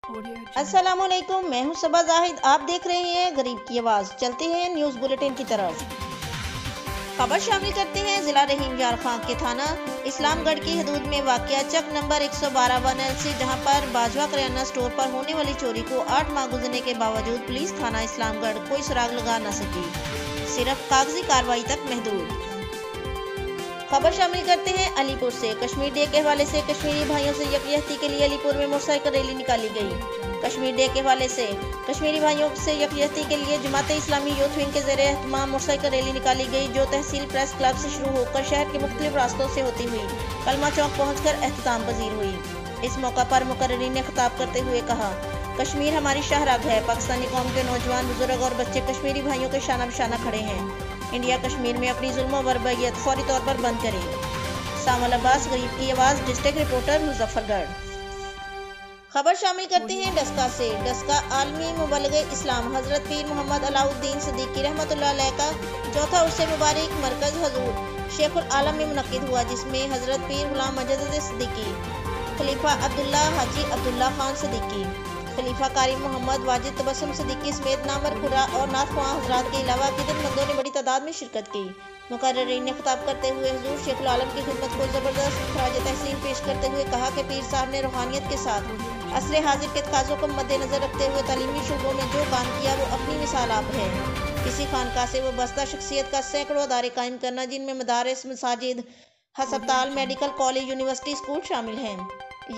अस्सलाम वालेकुम, मैं हूं सबा जाहिद। आप देख रहे हैं गरीब की आवाज़। चलते हैं न्यूज़ बुलेटिन की तरफ। खबर शामिल करते हैं जिला रहीम यार खां के थाना इस्लामगढ़ की हदूद में वाक़या चक नंबर 112 1LC, जहां पर बाजवा करियाना स्टोर पर होने वाली चोरी को 8 माह गुजरने के बावजूद पुलिस थाना इस्लामगढ़ कोई सुराग लगा न सकी, सिर्फ कागजी कार्रवाई तक महदूद। खबर शामिल करते हैं अलीपुर से। कश्मीर डे के हवाले से कश्मीरी भाइयों से यकजहती के लिए अलीपुर में मोटरसाइकिल रैली निकाली गई। कश्मीर डे के हवाले से कश्मीरी भाइयों से यकजहती के लिए जमात इस्लामी यूथ विंग के ज़रिए एहतमाम मोटरसाइकिल रैली निकाली गई, जो तहसील प्रेस क्लब से शुरू होकर शहर के मुख्तलिफ रास्तों से होती हुई कलमा चौक पहुंचकर एहतमाम पजीर हुई। इस मौका पर मुकर्रिरीन ने खिताब करते हुए कहा, कश्मीर हमारी शाहराग है। पाकिस्तानी कौम के नौजवान, बुजुर्ग और बच्चे कश्मीरी भाइयों के शाना बशाना खड़े हैं। इंडिया कश्मीर में अपनी जुल्म बर्बरियत फौरी तौर पर बंद करे। सामल अब्बास, गरीब की आवाज़, डिस्ट्रिक्ट रिपोर्टर, मुजफ्फरगढ़। खबर शामिल करते हैं डस्का से। डस्का आलमी मुबल्लिग़े इस्लाम हज़रत पीर मोहम्मद अलाउद्दीन सिद्दीकी रहमतुल्लाह अलैह का चौथा उर्स मुबारक मरकज़ हजूर शेखुल आलम में मुनक़्क़िद हुआ, जिसमें हज़रत पीर गुलाम मजद सिद्दीकी, खलीफा अब्दुल्ला हाजी अब्दुल्ला खान सिद्दीकी, खलीफा कारी मोहम्मद वाजिद तबस्सुम सिद्दीकी समेत नामवर खुरा और नात ख्वाह हज़रात के अलावा अक़ीदतमंदों ने बड़ी तादाद में शिरकत की। मुकर्रिरीन ने खिताब करते हुए हुज़ूर शेखुल आलम की खिदमत को ज़बरदस्त खराज तहसीन पेश करते हुए कहा कि पीर साहब ने रूहानियत के साथ असरे हाजिर के तकाज़ों को मद्देनज़र रखते हुए तालीमी शोबों में जो काम किया वो अपनी मिसाल आप है। किसी खानका से वो बस्ता शख्सियत का सैकड़ों अदारे कायम करना, जिनमें मदारिस, मसाजिद, हस्पताल, मेडिकल कॉलेज, यूनिवर्सिटी, स्कूल शामिल हैं,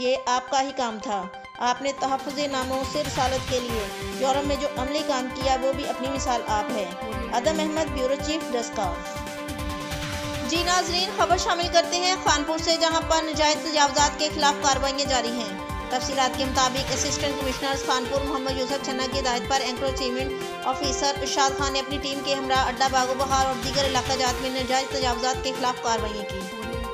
ये आपका ही काम था। आपने तहफ़्फ़ुज़े नामों से रसालत के लिए यूरोप में जो अमली काम किया वो भी अपनी मिसाल आप है। अदम अहमद, ब्यूरो चीफ, डस्का। जी नाज़रीन, खबर शामिल करते हैं खानपुर से, जहां पर नाजायज़ तजावुज़ात के खिलाफ कार्रवाइयाँ जारी हैं। तफसीलात के मुताबिक असिस्टेंट कमिश्नर खानपुर मोहम्मद यूसुफ छन्ना की हिदायत पर एनक्रोचमेंट ऑफिसर इरशाद खान ने अपनी टीम के हमरा अड्डा बागो बहार और दीगर इलाका जात में नाजायज़ तजावुज़ात के खिलाफ कार्रवाइयाँ की,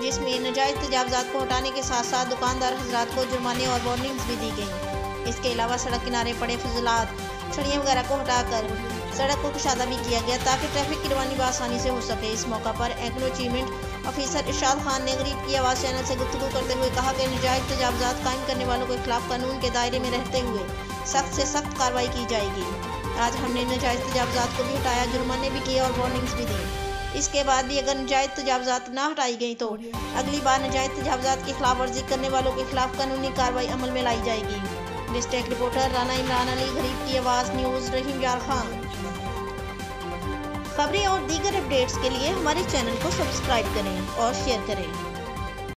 जिसमें नाजायज़ तजावुज़ात को हटाने के साथ साथ दुकानदार हज़रात को जुर्माने और वार्निंग्स भी दी गई। इसके अलावा सड़क किनारे पड़े फजलात, छड़ियाँ वगैरह को हटाकर सड़क को कुशादा भी किया गया ताकि ट्रैफिक की रवानी आसानी से हो सके। इस मौका पर एनक्रोचमेंट ऑफिसर इरशाद खान ने गरीब की आवाज़ चैनल से गुफ्तगू करते हुए कहा कि नाजायज़ तजावुज़ात कायम करने वालों के खिलाफ कानून के दायरे में रहते हुए सख्त से सख्त कार्रवाई की जाएगी। आज हमने नाजायज़ तजावुज़ात को भी हटाया, जुर्माने भी किए और वार्निंग्स भी दी। इसके बाद भी अगर नाजायज़ तजावुज़ात ना हटाई गई तो अगली बार नाजायज़ तजावुज़ात की खिलाफ वर्जी करने वालों के खिलाफ कानूनी कार्रवाई अमल में लाई जाएगी। डिस्ट्रिक्ट रिपोर्टर राना इमरान अली, गरीब की आवाज़, न्यूज़ रहीम यार खां। खबरें और दीगर अपडेट्स के लिए हमारे चैनल को सब्सक्राइब करें और शेयर करें।